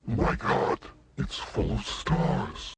My God, it's full of stars.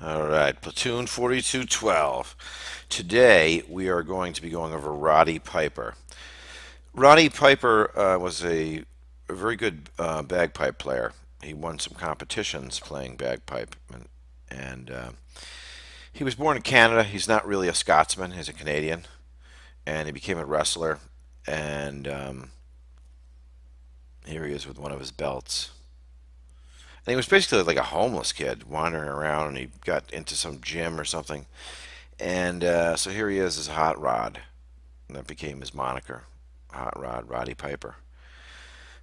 All right, Platoon 4212. Today we are going to be going over Roddy Piper. Roddy Piper was a very good bagpipe player. He won some competitions playing bagpipe, and he was born in Canada. He's not really a Scotsman, he's a Canadian, and he became a wrestler. And here he is with one of his belts. And he was basically like a homeless kid wandering around, and he got into some gym or something. And so here he is as Hot Rod. And that became his moniker, Hot Rod, Roddy Piper.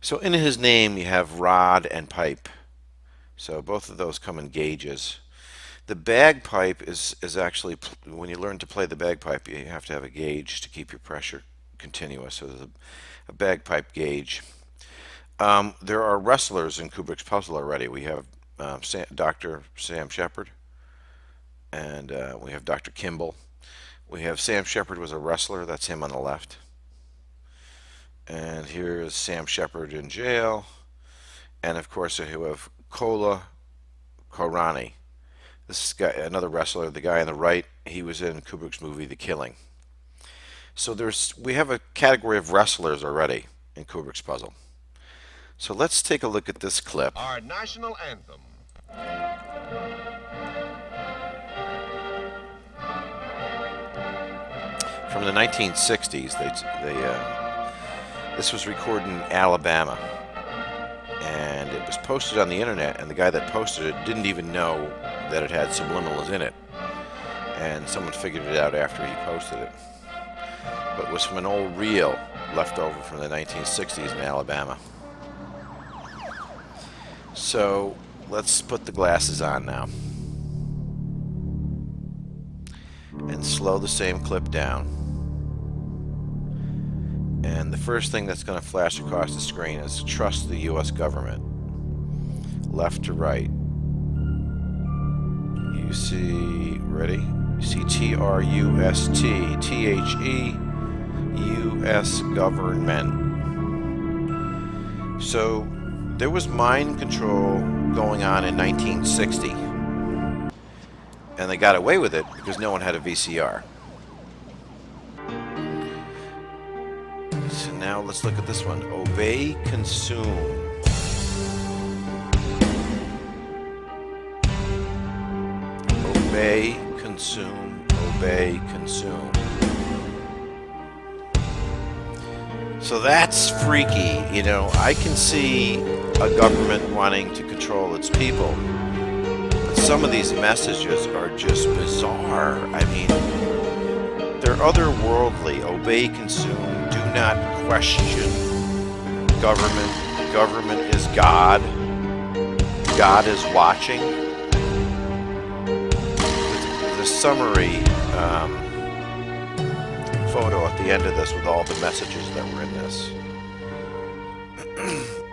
So in his name you have rod and pipe. So both of those come in gauges. The bagpipe is actually, when you learn to play the bagpipe, you have to have a gauge to keep your pressure continuous. So there's a bagpipe gauge. There are wrestlers in Kubrick's puzzle already. We have Dr. Sam Shepard, and we have Dr. Kimball. We have Sam Shepard was a wrestler. That's him on the left. And here is Sam Shepard in jail. And of course, we have Kola Korani. This is another wrestler. The guy on the right, he was in Kubrick's movie The Killing. So we have a category of wrestlers already in Kubrick's puzzle. So let's take a look at this clip. Our national anthem. From the 1960s. This was recorded in Alabama, and it was posted on the internet, and the guy that posted it didn't even know that it had subliminals in it, and someone figured it out after he posted it. But it was from an old reel left over from the 1960s in Alabama. So let's put the glasses on now and slow the same clip down. And the first thing that's going to flash across the screen is trust the U.S. government. Left to right. You see, ready? You see T-R-U-S-T, T-H-E, U.S. government. So there was mind control going on in 1960, and they got away with it because no one had a VCR. So now let's look at this one. Obey, consume. Obey, consume, obey, consume. So that's freaky, you know. I can see a government wanting to control its people, but some of these messages are just bizarre. I mean, they're otherworldly. Obey, consume, do not question government. Government is God. God is watching. The summary photo at the end of this with all the messages that were in this.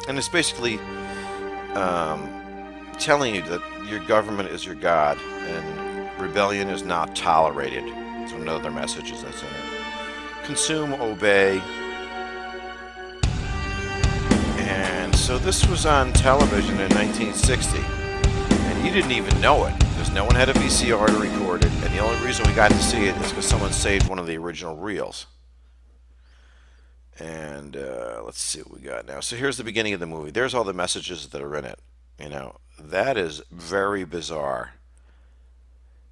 And it's basically telling you that your government is your God and rebellion is not tolerated. It's one of the other messages that's in it. Consume, obey. And so this was on television in 1960. And You didn't even know it because no one had a VCR to record it, and the only reason we got to see it is because someone saved one of the original reels. And let's see what we got now. So here's the beginning of the movie. There's all the messages that are in it. You know, that is very bizarre.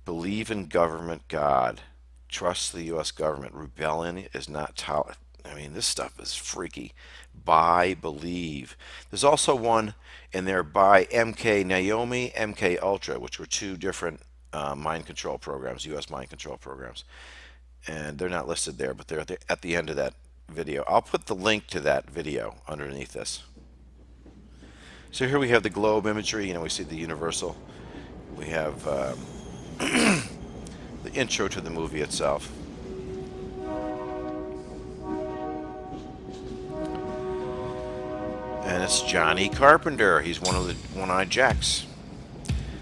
Believe in government, God. Trust the U.S. government. Rebellion is not tolerant. I mean, this stuff is freaky. Buy, believe. There's also one in there by MK Naomi, MK Ultra, which were two different mind control programs, U.S. mind control programs. And they're not listed there, but they're at the end of that video. I'll put the link to that video underneath this. So here we have the globe imagery. You know, we see the universal. We have the intro to the movie itself. And it's Johnny Carpenter. He's one of the one-eyed jacks.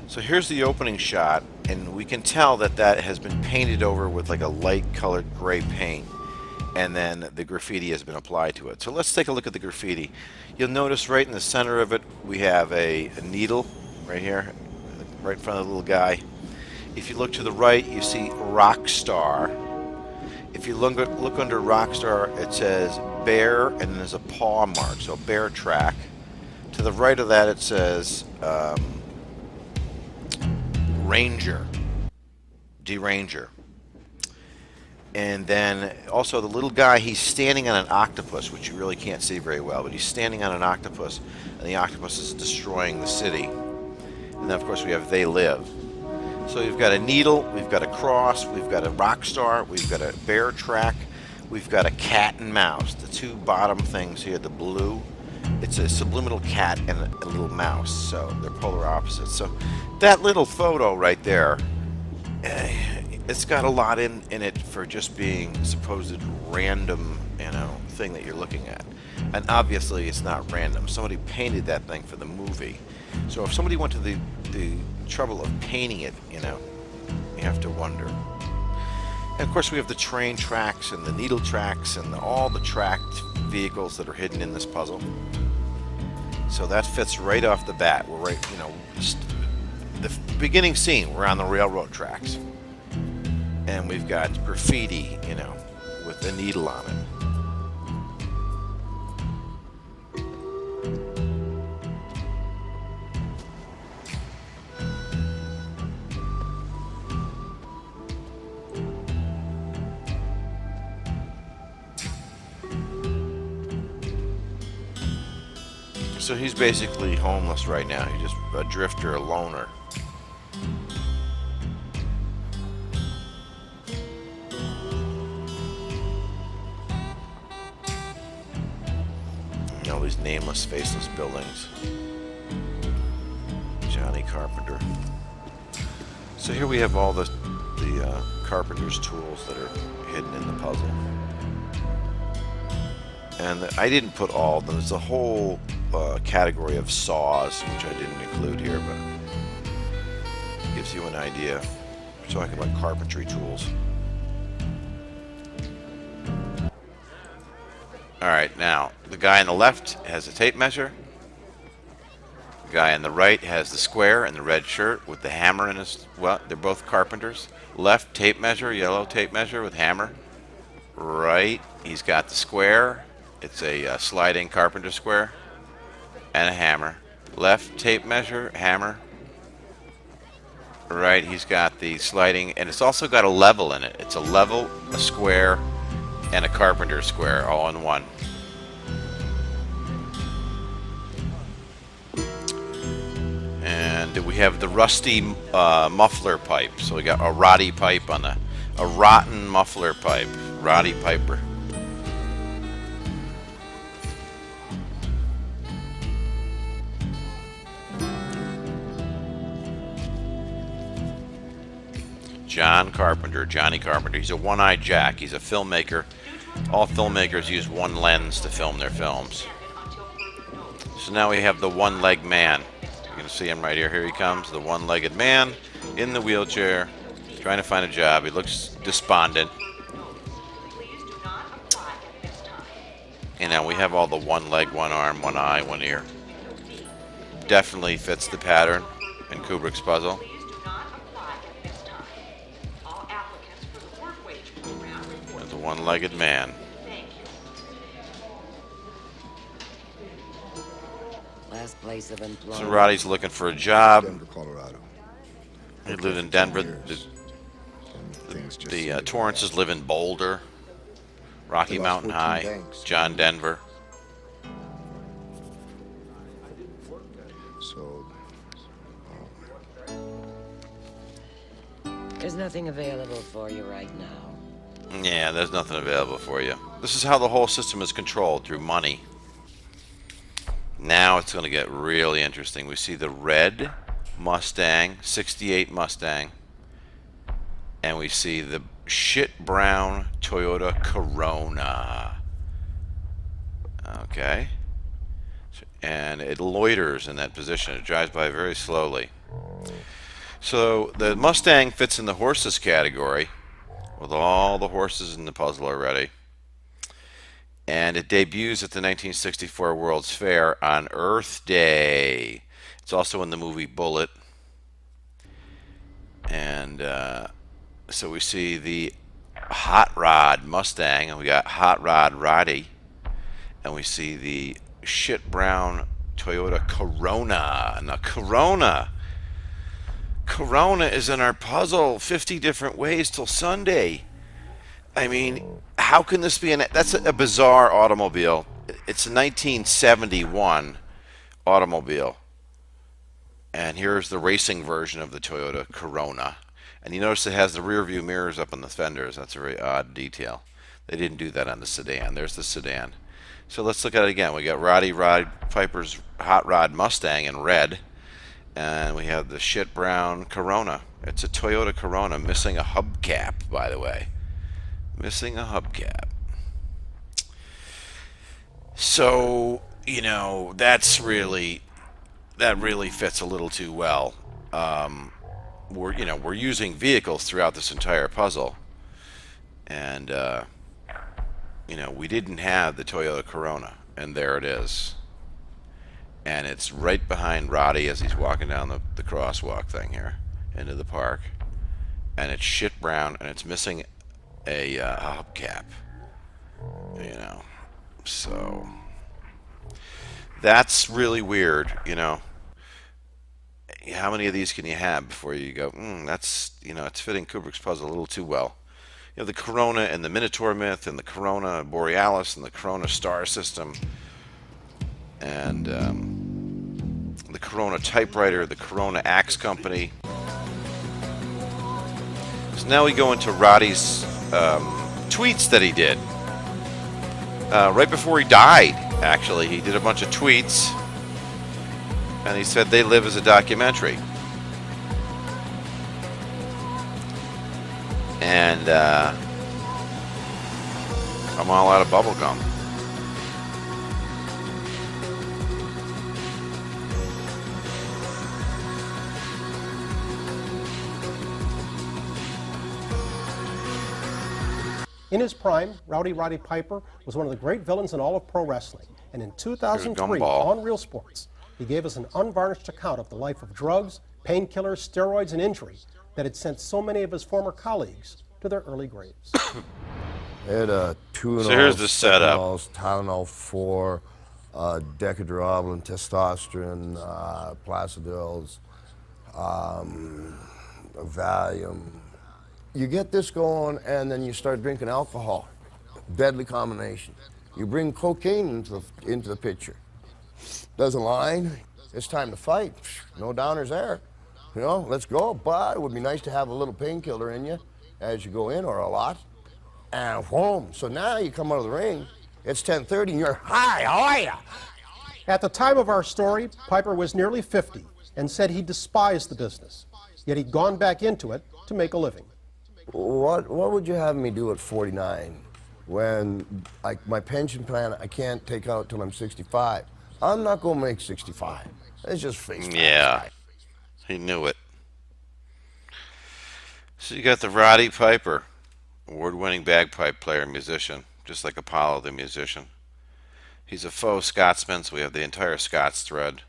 So here's the opening shot, and we can tell that that has been painted over with like a light-colored gray paint, and then the graffiti has been applied to it. So let's take a look at the graffiti. You'll notice right in the center of it, we have a needle right here, right in front of the little guy. If you look to the right, you see Rockstar. If you look under Rockstar, it says bear, and then there's a paw mark, so bear track. To the right of that, it says Ranger, Deranger. And then also the little guy, he's standing on an octopus, which you really can't see very well, but he's standing on an octopus, and the octopus is destroying the city. And then, of course, we have They Live. So we've got a needle, we've got a cross, we've got a rock star, we've got a bear track, we've got a cat and mouse. The two bottom things here, the blue, it's a subliminal cat and a little mouse, so they're polar opposites. So that little photo right there, it's got a lot in it for just being supposed random, you know, thing that you're looking at. And obviously it's not random. Somebody painted that thing for the movie. So if somebody went to the trouble of painting it, you know, you have to wonder. And of course we have the train tracks and the needle tracks and all the tracked vehicles that are hidden in this puzzle. So that fits right off the bat. We're right, you know, the beginning scene, we're on the railroad tracks. And we've got graffiti, you know, with the needle on it. So he's basically homeless right now. He's just a drifter, a loner. You know, these nameless, faceless buildings. Johnny Carpenter. So here we have all the Carpenter's tools that are hidden in the puzzle. And I didn't put all of them. There's a whole category of saws, which I didn't include here, but gives you an idea. We're talking about carpentry tools. Alright, now, the guy on the left has a tape measure. The guy on the right has the square and the red shirt with the hammer in his... Well, they're both carpenters. Left, tape measure, yellow tape measure with hammer. Right, he's got the square. It's a sliding carpenter square and a hammer. Left, tape measure, hammer. Right, he's got the sliding, and it's also got a level in it. It's a level, a square, and a carpenter square all in one. And we have the rusty muffler pipe. So we got a Roddy pipe on a rotten muffler pipe. Roddy Piper. John Carpenter, Johnny Carpenter. He's a one-eyed jack. He's a filmmaker. All filmmakers use one lens to film their films. So now we have the one-legged man. You're going to see him right here. Here he comes, the one-legged man in the wheelchair, trying to find a job. He looks despondent. And now we have all the one leg, one arm, one eye, one ear. Definitely fits the pattern. in Kubrick's puzzle. Please do not apply at this time. All applicants for the work wage program report. There's a one-legged man. Thank you. Last place of employment. So Roddy's looking for a job. Denver, Colorado. He lived in Denver. Years. And things just The seem to go Torrances wrong. live in Boulder, Rocky They lost Mountain 14 High, banks. John Denver. So, There's nothing available for you right now. Yeah, there's nothing available for you. This is how the whole system is controlled, through money. Now it's going to get really interesting. We see the red Mustang, 68 Mustang, and we see the shit brown Toyota Corona. Okay. And it loiters in that position. It drives by very slowly. So the Mustang fits in the horses category, with all the horses in the puzzle already. And it debuts at the 1964 World's Fair on Earth Day. It's also in the movie Bullet. And so we see the Hot Rod Mustang, and we got Hot Rod Roddy. And we see the shit brown Toyota Corona. Now Corona is in our puzzle 50 different ways till Sunday. I mean, how can this be that's a bizarre automobile. It's a 1971 automobile. And here's the racing version of the Toyota Corona. And you notice it has the rear view mirrors up on the fenders. That's a very odd detail. They didn't do that on the sedan. There's the sedan. So let's look at it again. We got Roddy Piper's Hot Rod Mustang in red. And we have the shit brown Corona. It's a Toyota Corona missing a hubcap, by the way. Missing a hubcap. So, you know, that really fits a little too well. We're using vehicles throughout this entire puzzle. And we didn't have the Toyota Corona, and there it is. And it's right behind Roddy as he's walking down the crosswalk thing here into the park. And it's shit brown, and it's missing a hubcap. So that's really weird. How many of these can you have before you go, that's, it's fitting Kubrick's puzzle a little too well. The Corona and the Minotaur myth, and the Corona Borealis, and the Corona star system, and the Corona typewriter, the Corona axe company. So now we go into Roddy's tweets that he did. Right before he died, actually, he did a bunch of tweets, and he said they live as a documentary. And I'm all out of bubble gum. In his prime, Roddy Piper was one of the great villains in all of pro wrestling. And in 2003, on Real Sports, he gave us an unvarnished account of the life of drugs, painkillers, steroids, and injury that had sent so many of his former colleagues to their early graves. I had Tuinol, So here's the setup. Tylenol 4, Decadroblin, testosterone, Placidils, Valium. You get this going, and then you start drinking alcohol. Deadly combination. You bring cocaine into the picture. Doesn't line. It's time to fight. No downers there. Let's go. But it would be nice to have a little painkiller in you as you go in, or a lot. And whoom. So now you come out of the ring. It's 10:30, and you're high. How are ya? At the time of our story, Piper was nearly 50 and said he despised the business. Yet he'd gone back into it to make a living. What would you have me do at 49 when my pension plan I can't take out till I'm 65? I'm not going to make 65. It's just face facts. Yeah, he knew it. So you got the Roddy Piper, award-winning bagpipe player, musician, just like Apollo the musician. He's a faux Scotsman, so we have the entire Scots thread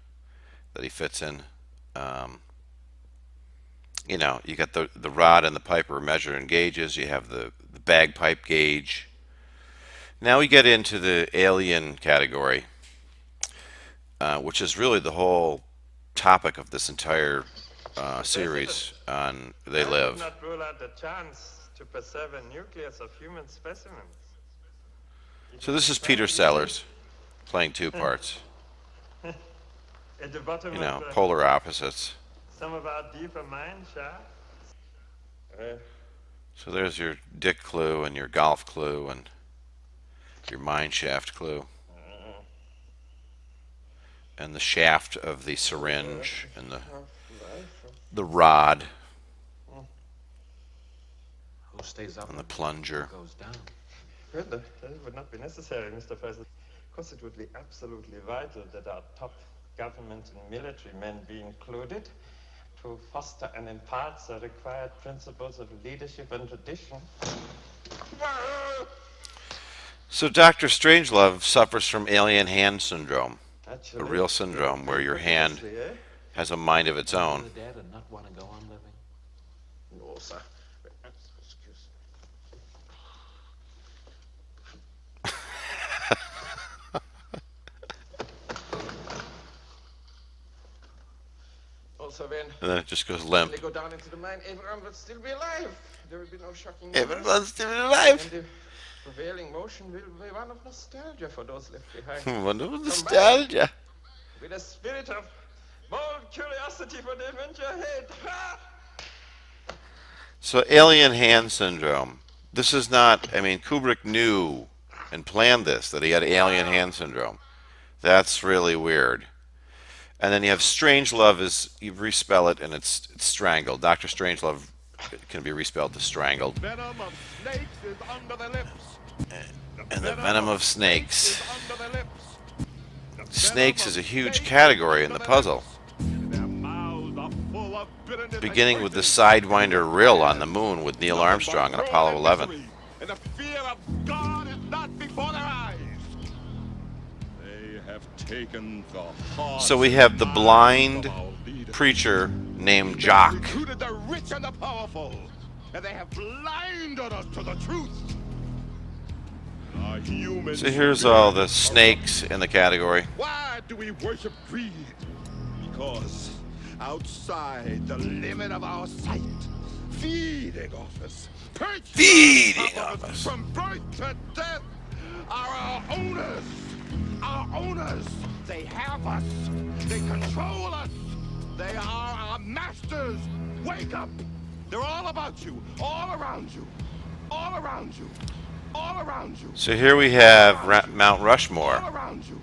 that he fits in. you know, you got the rod and the piper measured in gauges. You have the bagpipe gauge. Now we get into the alien category, which is really the whole topic of this entire series on They Live. I would not rule out the chance to preserve a nucleus of human specimens. So this is Peter Sellers playing two parts. At the bottom You know, of the, polar opposites. some of our deeper mind shafts. So there's your dick clue and your golf clue and your mine shaft clue. And the shaft of the syringe and the rod Who stays up and the plunger. goes down. Good, that would not be necessary, Mr. President. Of course, it would be absolutely vital that our top government and military men be included to foster and impart the required principles of leadership and tradition. So Dr. Strangelove suffers from alien hand syndrome, Actually, a real syndrome where your hand has a mind of its own. The dead and not want to go on living. No, sir. Also, when And then it just goes limp. they go down into the mine, everyone will still be alive. There will be no shocking. Everyone's still And alive. the prevailing motion will be one of nostalgia for those left behind. Wonderful nostalgia. With a spirit of bold curiosity for the adventure ahead. Ha! So alien hand syndrome. This is not, I mean, Kubrick knew and planned this, that he had alien hand syndrome. That's really weird. And then you have Strangelove, is you respell it and it's strangled. Dr. Strangelove can be respelled to strangled. Venom of snakes is under the lips. And the venom of snakes. Is under the lips. Snakes is a huge category in the puzzle, Their mouths are full of bitterness. beginning with the Sidewinder Rill on the moon with Neil Armstrong on Apollo 11. And the fear of God is not before their eyes. They have taken the heart. So we have the blind of our leaders. preacher named They Jock. recruited the rich and the powerful, and they have blinded us to the truth. Our human So here's all the snakes in the category. Why do we worship greed? Because outside the limit of our sight, feeding off us, Feeding off us. from birth to death, are our owners. Our owners. They have us. They control us. They are our masters. Wake up. They're all about you, all around you, all around you, all around you. So here we have Mount Rushmore All around you.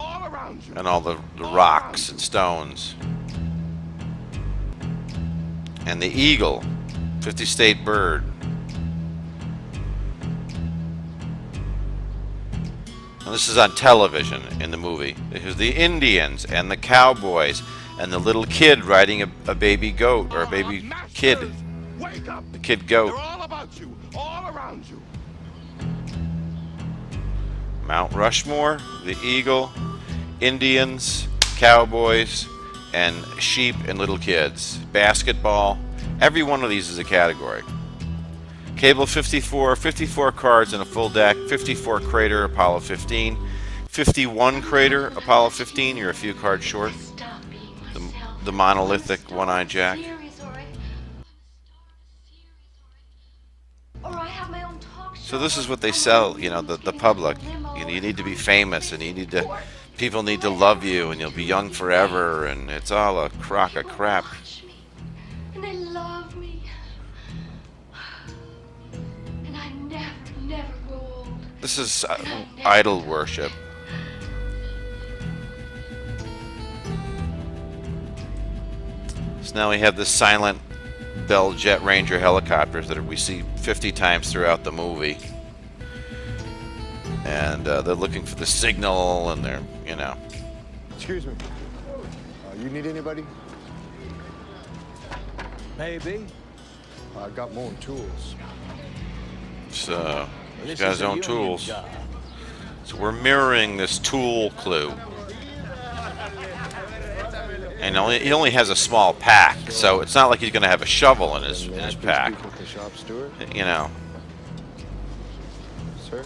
All around you. and all the rocks and stones. And the eagle, 50 state bird. And this is on television in the movie. Here's the Indians and the cowboys and the little kid riding a baby goat or a baby kid. Wake up. The kid goat. They're all about you, all around you. Mount Rushmore, the eagle, Indians, cowboys, and sheep and little kids. Basketball. Every one of these is a category. Cable 54, 54 cards in a full deck, 54 crater, Apollo 15, 51 crater, Apollo 15, you're a few cards short. The monolithic one-eyed Jack. So this is what they sell, you know, the public. You need to be famous, and people need to love you, and you'll be young forever, and it's all a crock of crap. And they love me. And I never grow old. This is idol worship. So now we have the silent Bell Jet Ranger helicopters that we see 50 times throughout the movie. And they're looking for the signal, and they're, you know. Excuse me. You need anybody? Maybe. I got more tools. So, these This guys is a own union tools. job. So we're mirroring this tool clue. and he only has a small pack, so it's not like he's going to have a shovel in his pack. The shop steward, You know. sir.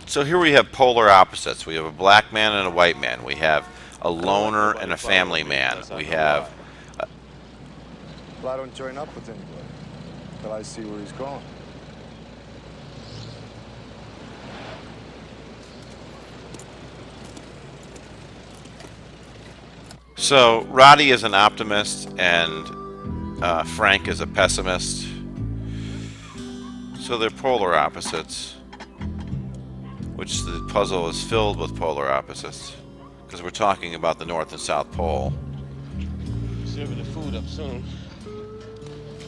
So here we have polar opposites. We have a black man and a white man. We have a loner and a family man. We have Well, I don't join up with anybody till I see where he's going. So Roddy is an optimist and Frank is a pessimist. So they're polar opposites, which the puzzle is filled with polar opposites because we're talking about the North and South Pole. Serving the food up soon.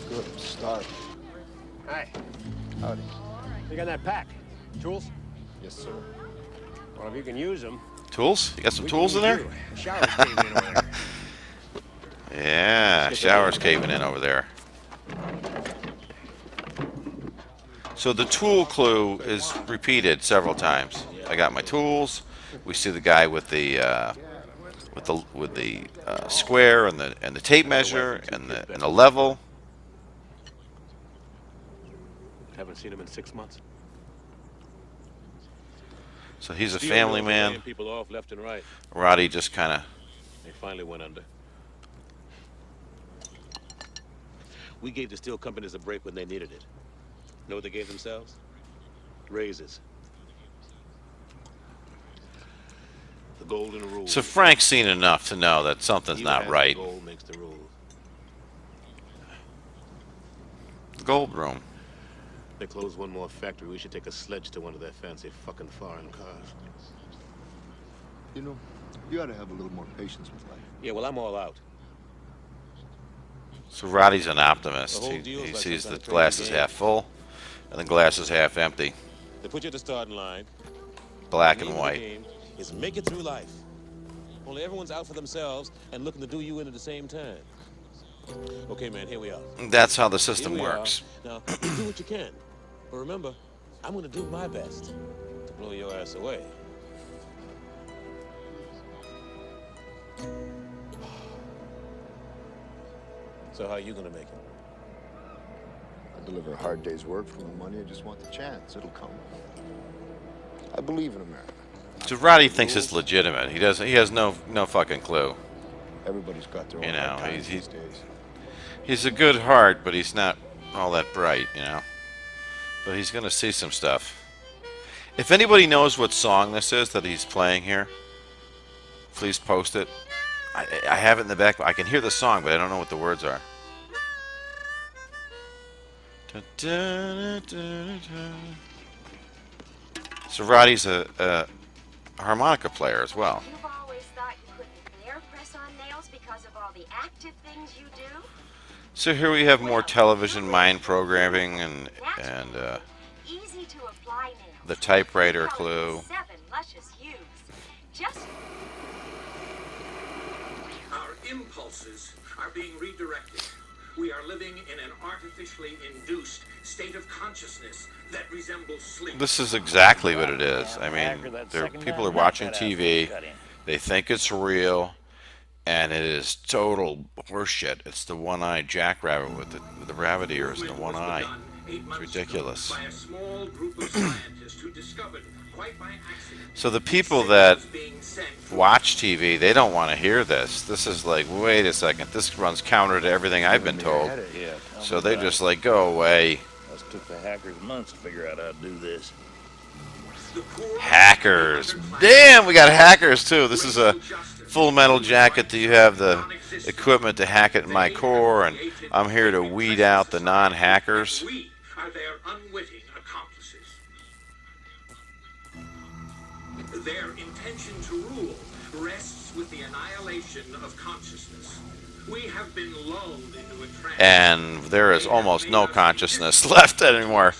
Good, I'm starving. Hi. Howdy. You got that pack? Tools? Yes, sir. Well, if you can use them. Tools? You got some tools in there? The shower's caving in over there. Yeah, shower's caving in over there. So the tool clue is repeated several times. I got my tools. We see the guy with the square and the tape measure and the level. Haven't seen him in 6 months. So he's a family man. People off left and right. Roddy just kind of. They finally went under. We gave the steel companies a break when they needed it. Know what they gave themselves? Raises. The golden rule. So Frank's seen enough to know that something's not right. Gold makes the rule. Gold room. They close one more factory. We should take a sledge to one of their fancy fucking foreign cars. You know, you ought to have a little more patience with life. Yeah, well, I'm all out. So Roddy's an optimist. The whole He deal's like sees some the kind of glass crazy is game. half full and the glass is half empty. They put you at the starting line. Black The and name of the white. game is make it through life. Only everyone's out for themselves and looking to do you in at the same time. Okay, man, here we are. That's how the system Here we are. works. Now, do what you can. But remember, I'm going to do my best to blow your ass away. So how are you going to make it? I deliver a hard day's work for my money. I just want the chance. It'll come. I believe in America. So Roddy thinks it's legitimate. He has no fucking clue. Everybody's got their own You know, hard times he's these days. he's a good heart, but he's not all that bright, you know. But he's gonna see some stuff. If anybody knows what song this is that he's playing here, please post it. I have it in the back. I can hear the song, but I don't know what the words are. So Roddy's a harmonica player as well. You've always thought you couldn't bear press on nails because of all the active things you do? So here we have more television mind programming and Easy to apply nails. the typewriter clue. 7 luscious hues. Just Our impulses are being redirected. We are living in an artificially induced state of consciousness that resembles sleep. This is exactly what it is. I mean, people are watching TV, they think it's real, and it is total horseshit. It's the one-eyed jackrabbit with the rabbit ears and the one eye. It's ridiculous. By a small group of scientists who discovered, quite by accident, So the people that watch TV, they don't want to hear this. This is like, wait a second, this runs counter to everything I've been told. So they just like, go away. Us took the hackers months to figure out how to do this. Hackers. Damn, we got hackers too. This is a Full Metal Jacket. Do you have the equipment to hack it in my core? And I'm here to weed out the non-hackers. we are their unwitting accomplices. Their intention to rule rests with the annihilation of consciousness. We have been lulled into a trance. And there is almost no consciousness left anymore.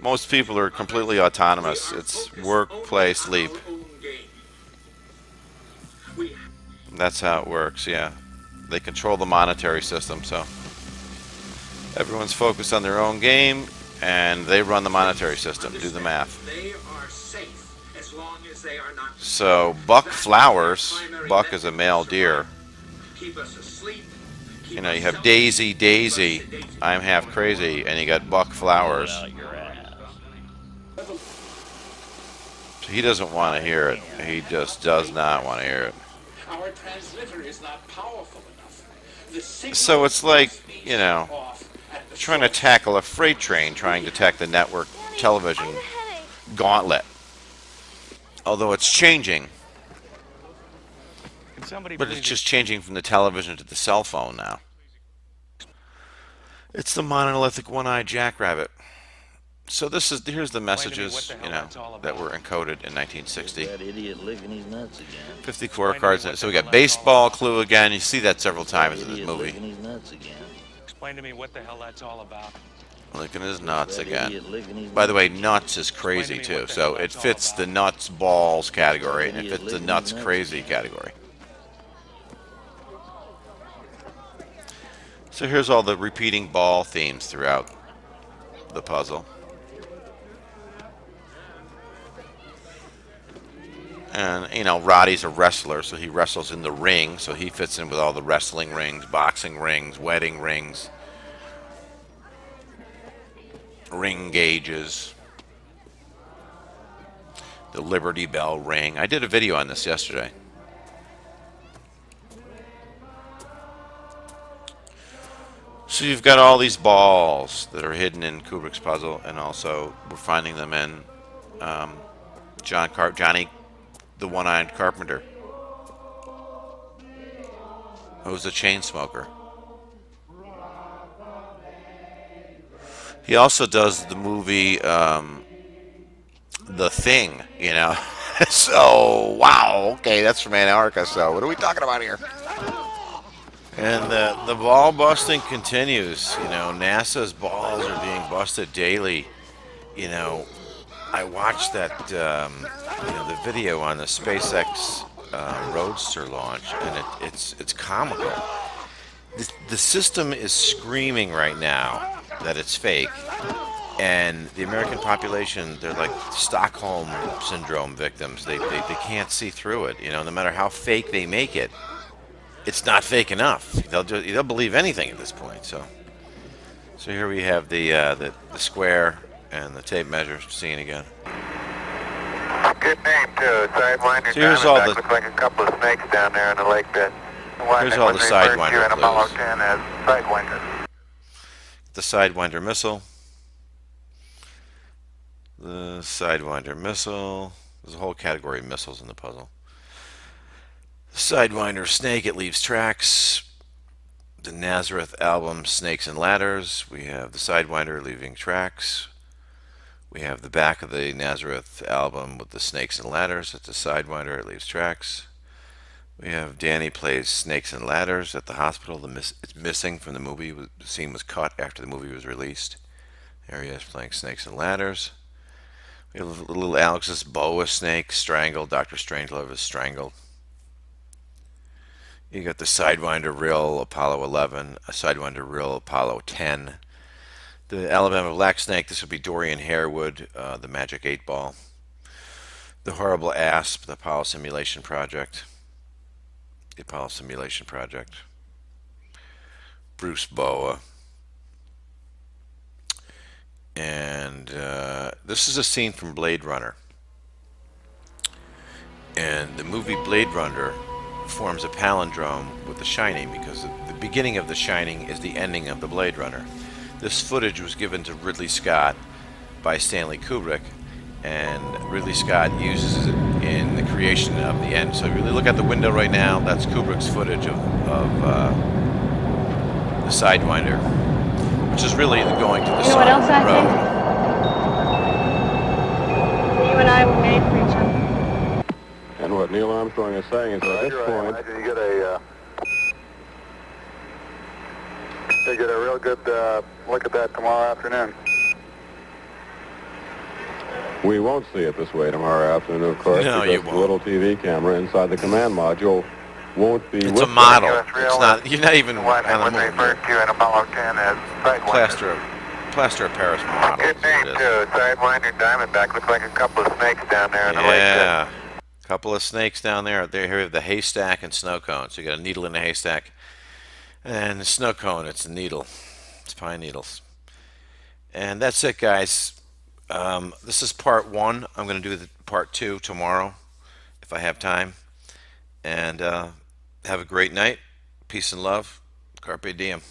Most people are completely autonomous. It's work, play, sleep. That's how it works, yeah. They control the monetary system, so everyone's focused on their own game, and they run the monetary system. Do the math. They are safe as long as they are not. So Buck Flowers, Buck is a male deer. Keep us asleep. You know, you have Daisy, Daisy, I'm half crazy, and you got Buck Flowers. So he doesn't want to hear it. He just does not want to hear it. Our transmitter is not powerful enough. The signal So it's like, you know, off at the trying to tackle a freight train, trying to attack the network television gauntlet. Although it's changing. But it's just changing from the television to the cell phone now. It's the monolithic one-eyed jackrabbit. So here's the messages, you know, that were encoded in 1960. That idiot licking his nuts again. 54 cards. So we got baseball clue again. You see that several times in this movie. Licking his nuts again. Explain to me what the hell that's all about. Licking his nuts again. By the way, nuts is crazy too. So it fits the nuts balls category, and it fits the nuts crazy category. So here's all the repeating ball themes throughout the puzzle. And, you know, Roddy's a wrestler, so he wrestles in the ring, so he fits in with all the wrestling rings, boxing rings, wedding rings, ring gauges, the Liberty Bell ring. I did a video on this yesterday. So you've got all these balls that are hidden in Kubrick's puzzle, and also we're finding them in Johnny, the one-eyed carpenter, who's a chain smoker. He also does the movie The Thing, you know. So, wow, okay, that's from Antarctica, so what are we talking about here? And the ball busting continues. You know, NASA's balls are being busted daily. You know, I watched that, you know, the video on the SpaceX Roadster launch, and it's comical. The system is screaming right now that it's fake, and the American population, they're like Stockholm syndrome victims. They can't see through it. You know, no matter how fake they make it, it's not fake enough. They'll believe anything at this point. So here we have the square and the tape measure. Seeing again. Good name too. Sidewinder. So here's all the. Looks like a couple of snakes down there in the lake bed. Here's all the Sidewinder clues. Apollo 10 as Sidewinder. The Sidewinder missile. The Sidewinder missile. There's a whole category of missiles in the puzzle. Sidewinder snake, it leaves tracks. The Nazareth album, Snakes and Ladders. We have the Sidewinder leaving tracks. We have the back of the Nazareth album with the Snakes and Ladders. It's a Sidewinder, it leaves tracks. We have Danny plays Snakes and Ladders at the hospital. It's missing from the movie. The scene was cut after the movie was released. There he is playing Snakes and Ladders. We have little Alex's boa snake strangled. Dr. Strangelove is strangled. You got the Sidewinder Reel Apollo 11, a Sidewinder Reel Apollo 10. The Alabama Black Snake, this would be Dorian Harewood, the Magic 8 Ball. The Horrible Asp, the Apollo Simulation Project. The Apollo Simulation Project. Bruce Boa. And this is a scene from Blade Runner. And the movie Blade Runner forms a palindrome with The Shining, because the beginning of The Shining is the ending of the Blade Runner. This footage was given to Ridley Scott by Stanley Kubrick, and Ridley Scott uses it in the creation of the end. So if you really look out the window right now, that's Kubrick's footage of the Sidewinder, which is really going to the You know what else I road. think? You and I were made for each other. And what Neil Armstrong is saying is that at this point, You get a real good look at that tomorrow afternoon. we won't see it this way tomorrow afternoon, of course, No, you because the little TV camera inside the command module won't be It's with a them. model. It's not. You're not even on What the they moon. referred to in Apollo 10 as Sidewinder. plaster of Paris model. Good name, too. Sidewinder Diamondback. Looks like a couple of snakes down there in the lake bed. Yeah, a couple of snakes down there. There, here we have the haystack and snow cone. So you got a needle in a haystack, and the snow cone. It's a needle. It's pine needles. And that's it, guys. This is part 1. I'm going to do the part 2 tomorrow, if I have time. And have a great night. Peace and love. Carpe diem.